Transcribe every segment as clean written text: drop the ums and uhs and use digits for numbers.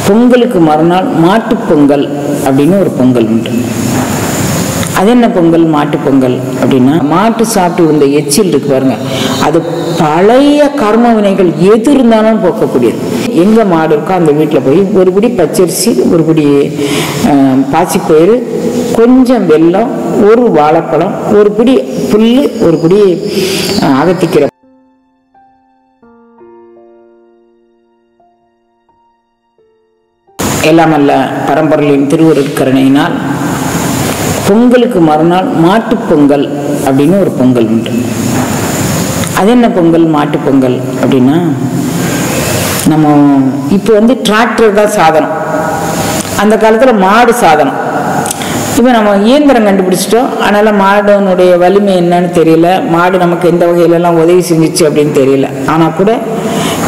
பொங்கலுக்கு மறுநாள் மாட்டுப் பொங்கல் அப்படின்னு ஒரு பொங்கல் உண்டு. அது என்ன பொங்கல்? மாட்டு பொங்கல் அப்படின்னா, மாட்டு சாப்பிட்டு இருந்த எச்சில் இருக்கு பாருங்க, அது பழைய கர்ம வினைகள் எது இருந்தாலும் போக்கக்கூடியது. எங்க மாடு இருக்கோ அந்த வீட்டில் போய் ஒரு பிடி பச்சரிசி, ஒரு பிடி பாசிப்பயிறு, கொஞ்சம் வெல்லம், ஒரு வாழைப்பழம், ஒரு பிடி புல்லு, ஒரு பிடி அகத்திக்கீரை, எல்லாமல்ல பரம்பரையின் திருவருட்கருணையினால் பொங்கலுக்கு மறுநாள் மாட்டுப் பொங்கல் அப்படின்னு ஒரு பொங்கல் உண்டு. அது என்ன பொங்கல்? மாட்டு பொங்கல் அப்படின்னா, நம்ம இப்போ டிராக்டர் தான் சாதனம், அந்த காலத்தில் மாடு சாதனம். இப்போ நம்ம இயந்திரம் கண்டுபிடிச்சிட்டோம், அதனால் மாடனுடைய வலிமை என்னன்னு தெரியல, மாடு நமக்கு எந்த வகையிலலாம் உதவி செஞ்சிச்சு அப்படின்னு தெரியல. ஆனால் கூட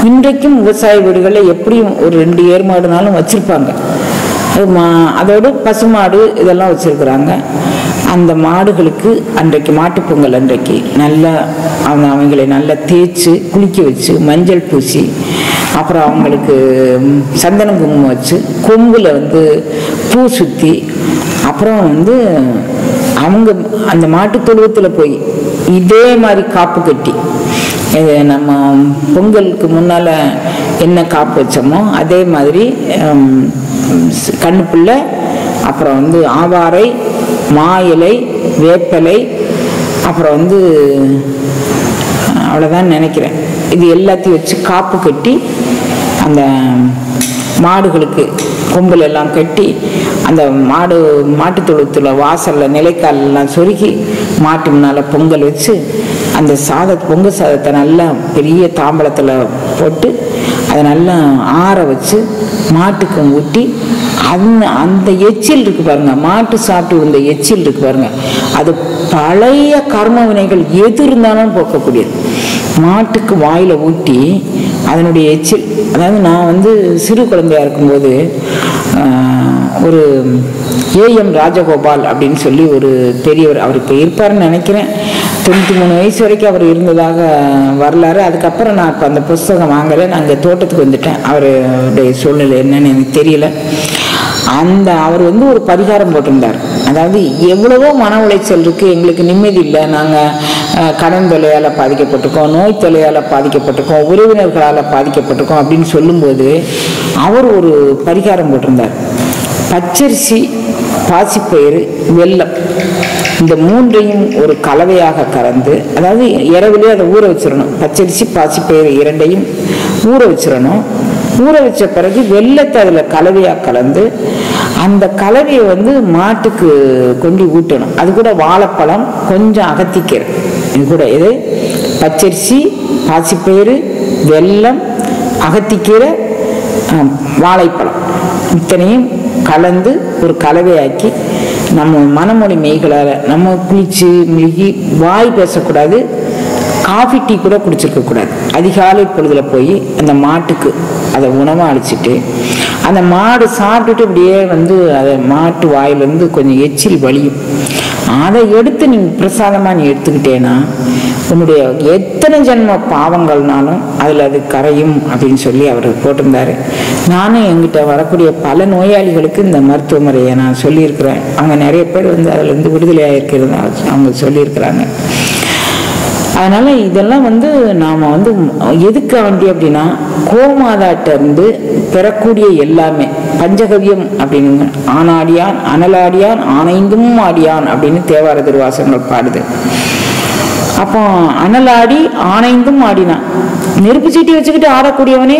இன்றைக்கும் விவசாய வீடுகளில் எப்படியும் ஒரு 2 ஏர் மாடுனாலும் வச்சுருப்பாங்க. அதோடு பசுமாடு இதெல்லாம் வச்சுருக்குறாங்க. அந்த மாடுகளுக்கு அன்றைக்கு மாட்டுப்பொங்கல் அன்றைக்கு நல்லா அவங்களை நல்லா தேய்ச்சி குளிக்க வச்சு மஞ்சள் பூசி, அப்புறம் அவங்களுக்கு சந்தனம் குங்குமம் வச்சு, கொம்பில் பூ சுற்றி, அப்புறம் அவங்க அந்த மாட்டு தொழுவத்தில் போய் இதே மாதிரி காப்பு கட்டி, நம்ம பொங்கலுக்கு முன்னால் என்ன காப்பு வச்சோமோ அதே மாதிரி கண்ணுப்புள்ள, அப்புறம் ஆவாரை, மா இலை, வேப்பலை, அப்புறம் அவ்வளோதான் நினைக்கிறேன், இது எல்லாத்தையும் வச்சு காப்பு கட்டி அந்த மாடுகளுக்கு கொம்பில் எல்லாம் கட்டி, அந்த மாட்டு தொழுத்துல வாசலில் நிலைக்காலெல்லாம் சொருகி மாட்டு முன்னால் பொங்கல் வச்சு, அந்த பொங்கல் சாதத்தை நல்லா பெரிய தாம்பளத்தில் போட்டு அதை நல்லா ஆற வச்சு மாட்டுக்கு ஊட்டி, அந்த எச்சில் இருக்கு பாருங்க, மாட்டு சாப்பிட்டு இருந்த எச்சில் இருக்கு பாருங்க, அது பழைய கர்ம வினைகள் எது இருந்தாலும் போக்கக்கூடியது. மாட்டுக்கு வாயில ஊட்டி அதனுடைய எச்சில், அதாவது நான் சிறு குழந்தையா இருக்கும்போது ஒரு ஏஎம் ராஜகோபால் அப்படின்னு சொல்லி ஒரு பெரியவர், அவர் இப்போ இருப்பாருன்னு நினைக்கிறேன், 93 வயசு வரைக்கும் அவர் இருந்ததாக வரலாறு. அதுக்கப்புறம் நான் இப்போ அந்த புஸ்தகம் வாங்கலை, நான் இங்கே தோட்டத்துக்கு வந்துட்டேன். அவருடைய சூழ்நிலை என்னன்னு எனக்கு தெரியல. அவர் ஒரு பரிகாரம் போட்டிருந்தார். அதாவது எவ்வளவோ மன உளைச்சல் இருக்குது, எங்களுக்கு நிம்மதி இல்லை, நாங்கள் கடன் தொல்லையால் பாதிக்கப்பட்டிருக்கோம், நோய் தொல்லையால் பாதிக்கப்பட்டிருக்கோம், உறவினர்களால் பாதிக்கப்பட்டிருக்கோம் அப்படின்னு சொல்லும்போது அவர் ஒரு பரிகாரம் போட்டிருந்தார். பச்சரிசி, பாசிப்பயிறு, வெல்லம், இந்த 3ஐயும் ஒரு கலவையாக கலந்து, அதாவது இரவுலேயே அதை ஊற வச்சிடணும். பச்சரிசி பாசிப்பயிறு 2ஐயும் ஊற வச்சிடணும். ஊற வச்ச பிறகு வெல்லத்தை அதில் கலவையாக கலந்து அந்த கலவையை மாட்டுக்கு கொண்டு ஊட்டணும். அது கூட வாழைப்பழம், கொஞ்சம் அகத்திக்கீரை, இது கூட இது பச்சரிசி, பாசிப்பயிறு, வெல்லம், அகத்திக்கீரை, வாழைப்பழம் இத்தனையும் கலந்து ஒரு கலவையாக்கி நம்ம மனமொழி மெய்களால் நம்ம குளிச்சு மிளகி வாய் பேசக்கூடாது, காஃபி டீ கூட குடிச்சிருக்கக்கூடாது. அதிகாலை பொழுதுல போய் அந்த மாட்டுக்கு அதை உணவாக அழிச்சிட்டு, அந்த மாடு சாப்பிட்டுட்டு இப்படியே அதை மாட்டு வாயிலிருந்து கொஞ்சம் எச்சில் வலியும், அதை எடுத்து நீ பிரசாதமாக நீ எடுத்துக்கிட்டேன்னா உன்னுடைய எத்தனை ஜென்ம பாவங்கள்னாலும் அதில் அது கரையும் அப்படின்னு சொல்லி அவர் போட்டிருந்தாரு. நானும் எங்கிட்ட வரக்கூடிய பல நோயாளிகளுக்கு இந்த மருத்துவ முறையை நான் சொல்லியிருக்கிறேன். அவங்க நிறைய பேர் அதில் விடுதலையாக இருக்கிறதா அவங்க சொல்லியிருக்கிறாங்க. அதனால் இதெல்லாம் நாம் எதுக்க வேண்டி அப்படின்னா, கோமாதாட்ட இருந்து பெறக்கூடிய எல்லாமே பஞ்சகவியம் அப்படின்னு, ஆனாடியான் அனலாடியான் ஆனைந்தும் ஆடியான் அப்படின்னு தேவார திருவாசகங்கள் பாடுது. அப்போ அனலாடி ஆனைந்தும் ஆடினான், நெருப்பு சீட்டி வச்சுக்கிட்டு ஆடக்கூடியவனே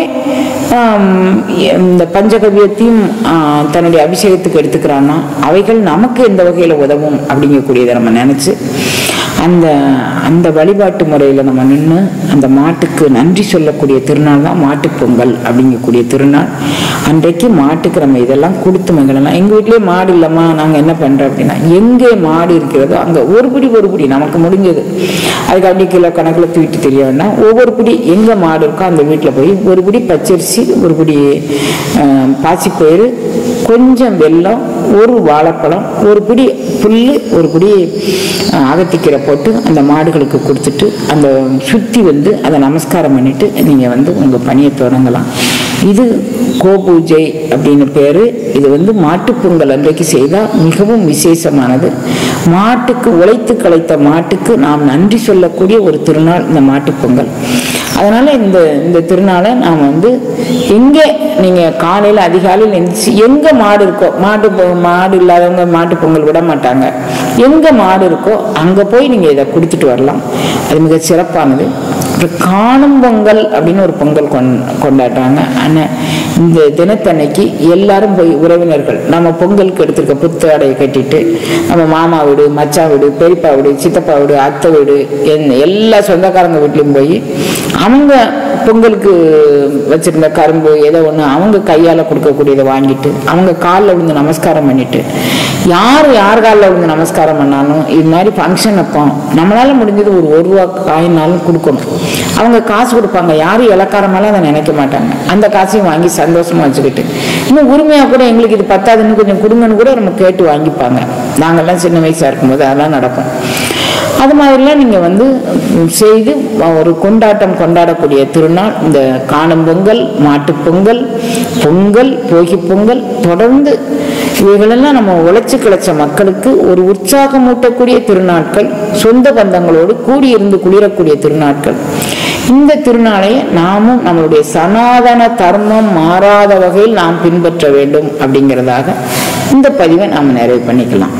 இந்த பஞ்சகவியத்தையும் தன்னுடைய அபிஷேகத்துக்கு எடுத்துக்கிறான்னா அவைகள் நமக்கு எந்த வகையில் உதவும் அப்படிங்கக்கூடியதை நம்ம நினச்சி அந்த வழிபாட்டு முறையில் நம்ம நின்று அந்த மாட்டுக்கு நன்றி சொல்லக்கூடிய திருநாள் தான் மாட்டுப் பொங்கல் அப்படிங்கக்கூடிய திருநாள். அன்றைக்கு மாட்டுக்கு நம்ம இதெல்லாம் கொடுத்து மகிழலாம். எங்கள் வீட்லேயே மாடு இல்லைம்மா, நாங்கள் என்ன பண்ணுறோம் அப்படின்னா, எங்கே மாடு இருக்கிறதோ அங்கே ஒரு பிடி நமக்கு முடிஞ்சது, அதுக்கு அப்படி கிலோ கணக்கில் தூக்கிட்டு தெரிய வேண்டாம், ஒவ்வொரு பிடி எங்கே மாடு இருக்கோ அந்த வீட்டில் போய் ஒரு பிடி பச்சரிசி, ஒரு பிடி பாசிப்பயிறு, கொஞ்சம் வெல்லம், ஒரு வாழைப்பழம், ஒரு பிடி புல்லு, ஒரு பிடி அகத்திக்கீரை போட்டு அந்த மாடுகளுக்கு கொடுத்துட்டு அந்த சுற்றி அதை நமஸ்காரம் பண்ணிட்டு நீங்கள் உங்கள் பணியை தொடங்கலாம். இது கோபூஜை அப்படின்னு பேரு. இது வந்து மாட்டுப்பொங்கல் அன்றைக்கு செய்தால் மிகவும் விசேஷமானது. மாட்டுக்கு, உழைத்து களைத்த மாட்டுக்கு நாம் நன்றி சொல்லக்கூடிய ஒரு திருநாள் இந்த மாட்டுப்பொங்கல். அதனால இந்த திருநாளை நாம் வந்து எங்கே நீங்கள் காலையில் அதிகாலையில் எழுந்திரிச்சு எங்கே மாடு இருக்கோ, மாடு இல்லாதவங்க மாட்டு பொங்கல் விட மாட்டாங்க, எங்கே மாடு இருக்கோ அங்கே போய் நீங்கள் இதை கொடுத்துட்டு வரலாம். அது மிக சிறப்பானது. அப்புறம் காணும் பொங்கல் அப்படின்னு ஒரு பொங்கல் கொண்டாடுறாங்க. ஆனால் இந்த தினத்தன்னைக்கு எல்லாரும் போய் உறவினர்கள் நம்ம பொங்கலுக்கு எடுத்துருக்க புத்தாடையை கட்டிட்டு நம்ம மாமா வீடு, மச்சா வீடு, பெரியப்பா வீடு, சித்தப்பா வீடு, அத்தை வீடு, எல்லா சொந்தக்காரங்க வீட்லையும் போய் அவங்க பொங்கலுக்கு வச்சிருந்த கரும்பு ஏதோ ஒன்று அவங்க கையால் கொடுக்கக்கூடியதை வாங்கிட்டு அவங்க காலில் விழுந்து நமஸ்காரம் பண்ணிட்டு, யார் காலில் விழுந்து நமஸ்காரம் பண்ணாலும் இது மாதிரி ஃபங்க்ஷன் வைப்போம், நம்மளால முடிஞ்சது ஒரு ரூபா காயினாலும் கொடுக்கணும். அவங்க காசு கொடுப்பாங்க, யாரும் இலக்காரமாலும் அதை நினைக்க மாட்டாங்க. அந்த காசையும் வாங்கி சந்தோஷமா வச்சுக்கிட்டு இன்னும் உரிமையாக கூட எங்களுக்கு இது பத்தாதுன்னு கொஞ்சம் கொடுங்கன்னு கூட நம்ம கேட்டு வாங்கிப்பாங்க. நாங்கள்லாம் சின்ன வயசாக இருக்கும்போது அதெல்லாம் நடக்கும். அது மாதிரிலாம் நீங்கள் வந்து செய்து ஒரு கொண்டாடக்கூடிய திருநாள் இந்த காணும் பொங்கல், மாட்டுப்பொங்கல், பொங்கல், போகி பொங்கல். தொடர்ந்து இவைகளெல்லாம் நம்ம உழைச்சி கிளைச்ச மக்களுக்கு ஒரு உற்சாகமூட்டக்கூடிய திருநாட்கள், சொந்த பந்தங்களோடு கூடியிருந்து குளிரக்கூடிய திருநாட்கள். இந்த திருநாளை நாமும் நம்மளுடைய சனாதன தர்மம் மாறாத வகையில் நாம் பின்பற்ற வேண்டும் அப்படிங்கிறதாக இந்த பதிவை நாம் நிறைவு பண்ணிக்கலாம்.